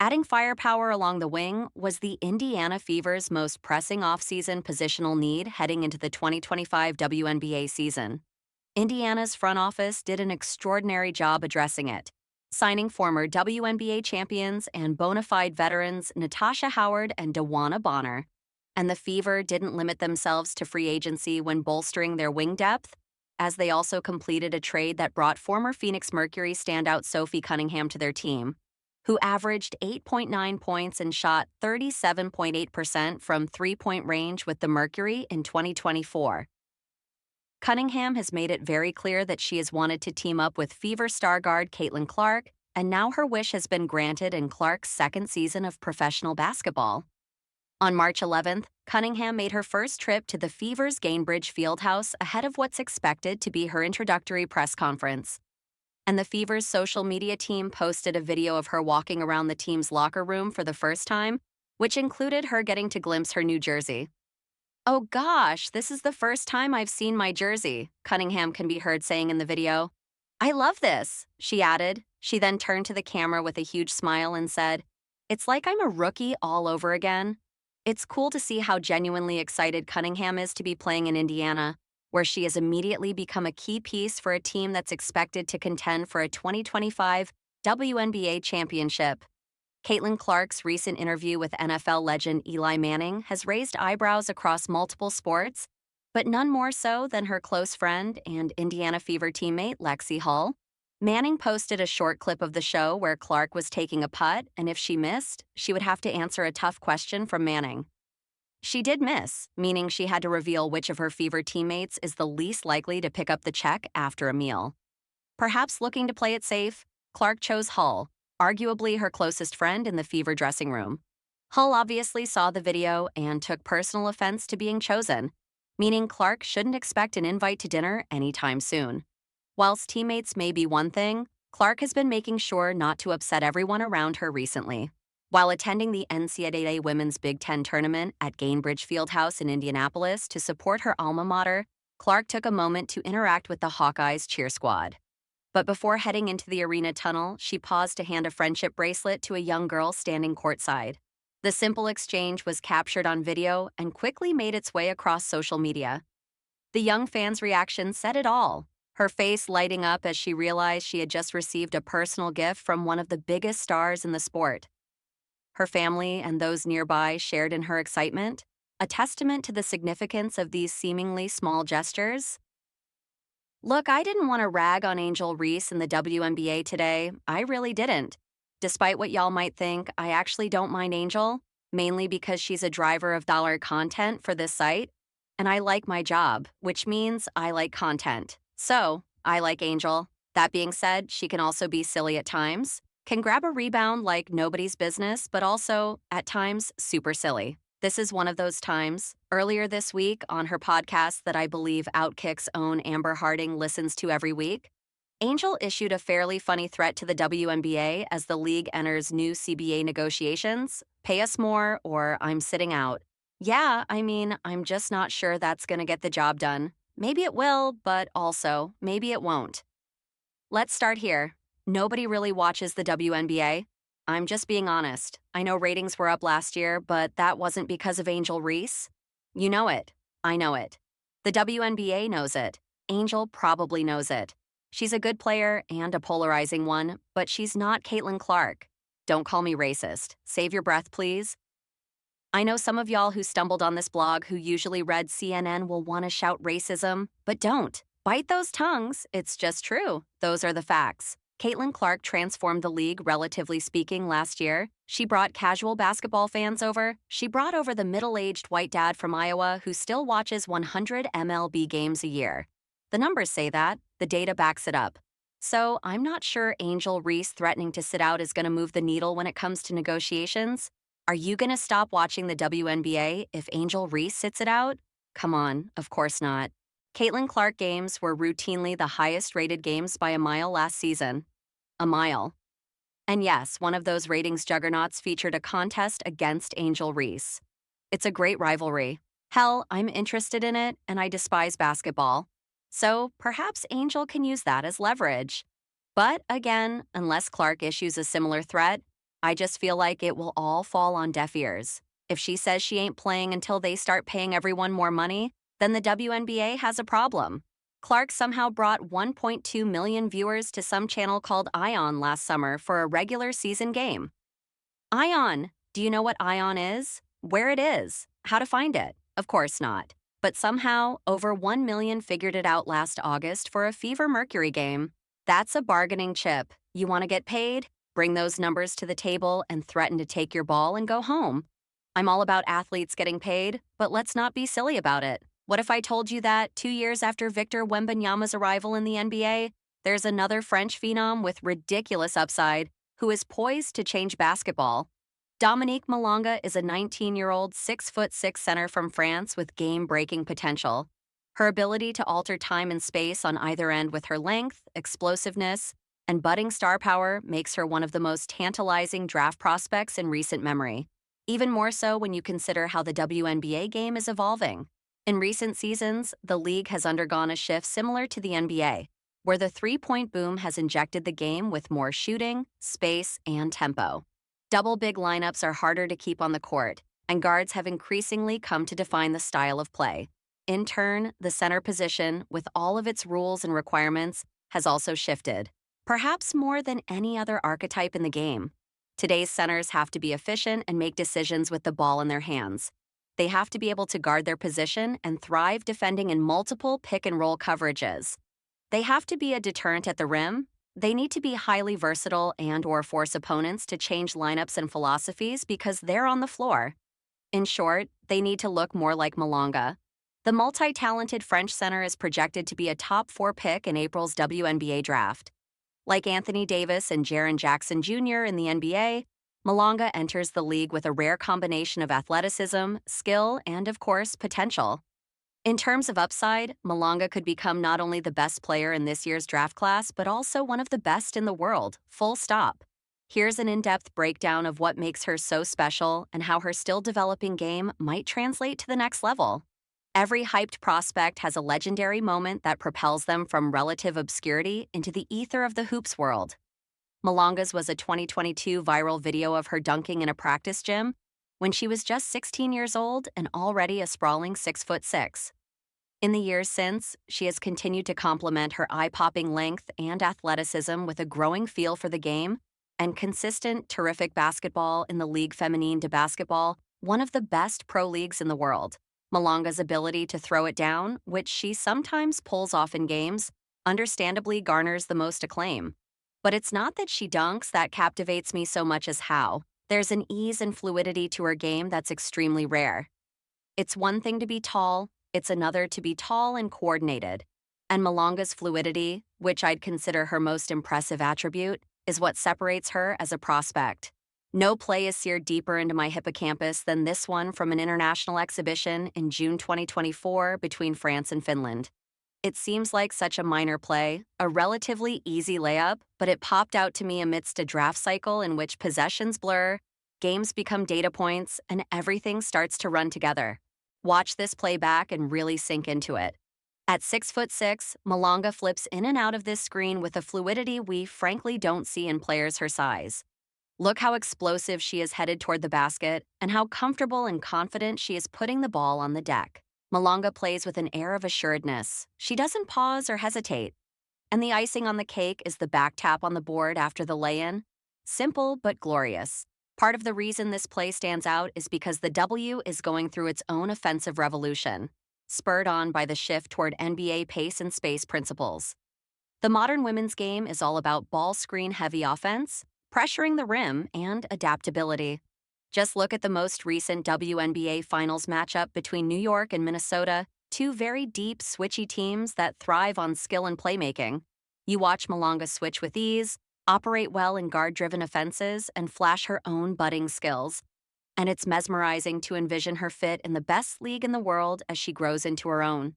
Adding firepower along the wing was the Indiana Fever's most pressing offseason positional need heading into the 2025 WNBA season. Indiana's front office did an extraordinary job addressing it, signing former WNBA champions and bona fide veterans Natasha Howard and DeWanna Bonner. And the Fever didn't limit themselves to free agency when bolstering their wing depth, as they also completed a trade that brought former Phoenix Mercury standout Sophie Cunningham to their team, who averaged 8.9 points and shot 37.8% from three-point range with the Mercury in 2024. Cunningham has made it very clear that she has wanted to team up with Fever star guard Caitlin-Clark, and now her wish has been granted in Clark's second season of professional basketball. On March 11th, Cunningham made her first trip to the Fever's Gainbridge Fieldhouse ahead of what's expected to be her introductory press conference. And the Fever's social media team posted a video of her walking around the team's locker room for the first time, which included her getting to glimpse her new jersey. "Oh gosh, this is the first time I've seen my jersey," Cunningham can be heard saying in the video. "I love this," she added. She then turned to the camera with a huge smile and said, "It's like I'm a rookie all over again." It's cool to see how genuinely excited Cunningham is to be playing in Indiana, where she has immediately become a key piece for a team that's expected to contend for a 2025 WNBA championship. Caitlin-Clark's recent interview with NFL legend Eli Manning has raised eyebrows across multiple sports, but none more so than her close friend and Indiana Fever teammate Lexi Hull. Manning posted a short clip of the show where Clark was taking a putt, and if she missed, she would have to answer a tough question from Manning. She did miss, meaning she had to reveal which of her Fever teammates is the least likely to pick up the check after a meal. Perhaps looking to play it safe, Clark chose Hull, arguably her closest friend in the Fever dressing room. Hull obviously saw the video and took personal offense to being chosen, meaning Clark shouldn't expect an invite to dinner anytime soon. Whilst teammates may be one thing, Clark has been making sure not to upset everyone around her recently. While attending the NCAA Women's Big Ten tournament at Gainbridge Fieldhouse in Indianapolis to support her alma mater, Clark took a moment to interact with the Hawkeyes cheer squad. But before heading into the arena tunnel, she paused to hand a friendship bracelet to a young girl standing courtside. The simple exchange was captured on video and quickly made its way across social media. The young fan's reaction said it all, her face lighting up as she realized she had just received a personal gift from one of the biggest stars in the sport. Her family and those nearby shared in her excitement, a testament to the significance of these seemingly small gestures. Look, I didn't want to rag on Angel Reese in the WNBA today. I really didn't. Despite what y'all might think, I actually don't mind Angel, mainly because she's a driver of dollar content for this site. And I like my job, which means I like content. So, I like Angel. That being said, she can also be silly at times, can grab a rebound like nobody's business, but also, at times, super silly. This is one of those times. Earlier this week, on her podcast that I believe Outkick's own Amber Harding listens to every week, Angel issued a fairly funny threat to the WNBA as the league enters new CBA negotiations: "Pay us more or I'm sitting out." Yeah, I mean, I'm just not sure that's going to get the job done. Maybe it will, but also, maybe it won't. Let's start here. Nobody really watches the WNBA. I'm just being honest. I know ratings were up last year, but that wasn't because of Angel Reese. You know it. I know it. The WNBA knows it. Angel probably knows it. She's a good player and a polarizing one, but she's not Caitlin-Clark. Don't call me racist. Save your breath, please. I know some of y'all who stumbled on this blog who usually read CNN will want to shout racism, but don't. Bite those tongues. It's just true. Those are the facts. Caitlin-Clark transformed the league, relatively speaking, last year. She brought casual basketball fans over. She brought over the middle-aged white dad from Iowa who still watches 100 MLB games a year. The numbers say that. The data backs it up. So I'm not sure Angel Reese threatening to sit out is going to move the needle when it comes to negotiations. Are you going to stop watching the WNBA if Angel Reese sits it out? Come on, of course not. Caitlin-Clark games were routinely the highest-rated games by a mile last season. A mile. And yes, one of those ratings juggernauts featured a contest against Angel Reese. It's a great rivalry. Hell, I'm interested in it, and I despise basketball. So perhaps Angel can use that as leverage. But again, unless Clark issues a similar threat, I just feel like it will all fall on deaf ears. If she says she ain't playing until they start paying everyone more money, then the WNBA has a problem. Clark somehow brought 1.2 million viewers to some channel called Ion last summer for a regular season game. Ion. Do you know what Ion is? Where it is? How to find it? Of course not. But somehow, over 1 million figured it out last August for a Fever Mercury game. That's a bargaining chip. You want to get paid? Bring those numbers to the table and threaten to take your ball and go home. I'm all about athletes getting paid, but let's not be silly about it. What if I told you that 2 years after Victor Wembanyama's arrival in the NBA, there's another French phenom with ridiculous upside who is poised to change basketball? Dominique Manga is a 19-year-old 6'6" center from France with game-breaking potential. Her ability to alter time and space on either end with her length, explosiveness, and budding star power makes her one of the most tantalizing draft prospects in recent memory. Even more so when you consider how the WNBA game is evolving. In recent seasons, the league has undergone a shift similar to the NBA, where the three-point boom has injected the game with more shooting, space, and tempo. Double big lineups are harder to keep on the court, and guards have increasingly come to define the style of play. In turn, the center position, with all of its rules and requirements, has also shifted, perhaps more than any other archetype in the game. Today's centers have to be efficient and make decisions with the ball in their hands. They have to be able to guard their position and thrive defending in multiple pick-and-roll coverages. They have to be a deterrent at the rim. They need to be highly versatile and/or force opponents to change lineups and philosophies because they're on the floor. In short, they need to look more like Manga. The multi-talented French center is projected to be a top 4 pick in April's WNBA draft. Like Anthony Davis and Jaren Jackson Jr. in the NBA, Manga enters the league with a rare combination of athleticism, skill, and, of course, potential. In terms of upside, Manga could become not only the best player in this year's draft class, but also one of the best in the world, full stop. Here's an in-depth breakdown of what makes her so special and how her still-developing game might translate to the next level. Every hyped prospect has a legendary moment that propels them from relative obscurity into the ether of the hoops world. Malanga's was a 2022 viral video of her dunking in a practice gym when she was just 16 years old and already a sprawling 6'6". In the years since, she has continued to complement her eye-popping length and athleticism with a growing feel for the game and consistent, terrific basketball in the Ligue Féminine de Basketball, one of the best pro leagues in the world. Malanga's ability to throw it down, which she sometimes pulls off in games, understandably garners the most acclaim. But it's not that she dunks that captivates me so much as how. There's an ease and fluidity to her game that's extremely rare. It's one thing to be tall, it's another to be tall and coordinated. And Malanga's fluidity, which I'd consider her most impressive attribute, is what separates her as a prospect. No play is seared deeper into my hippocampus than this one from an international exhibition in June 2024 between France and Finland. It seems like such a minor play, a relatively easy layup, but it popped out to me amidst a draft cycle in which possessions blur, games become data points, and everything starts to run together. Watch this play back and really sink into it. At 6'6", Manga flips in and out of this screen with a fluidity we frankly don't see in players her size. Look how explosive she is headed toward the basket and how comfortable and confident she is putting the ball on the deck. Manga plays with an air of assuredness. She doesn't pause or hesitate. And the icing on the cake is the back tap on the board after the lay-in. Simple but glorious. Part of the reason this play stands out is because the W is going through its own offensive revolution, spurred on by the shift toward NBA pace and space principles. The modern women's game is all about ball screen-heavy offense, pressuring the rim, and adaptability. Just look at the most recent WNBA Finals matchup between New York and Minnesota, two very deep, switchy teams that thrive on skill and playmaking. You watch Manga switch with ease, operate well in guard-driven offenses, and flash her own budding skills. And it's mesmerizing to envision her fit in the best league in the world as she grows into her own.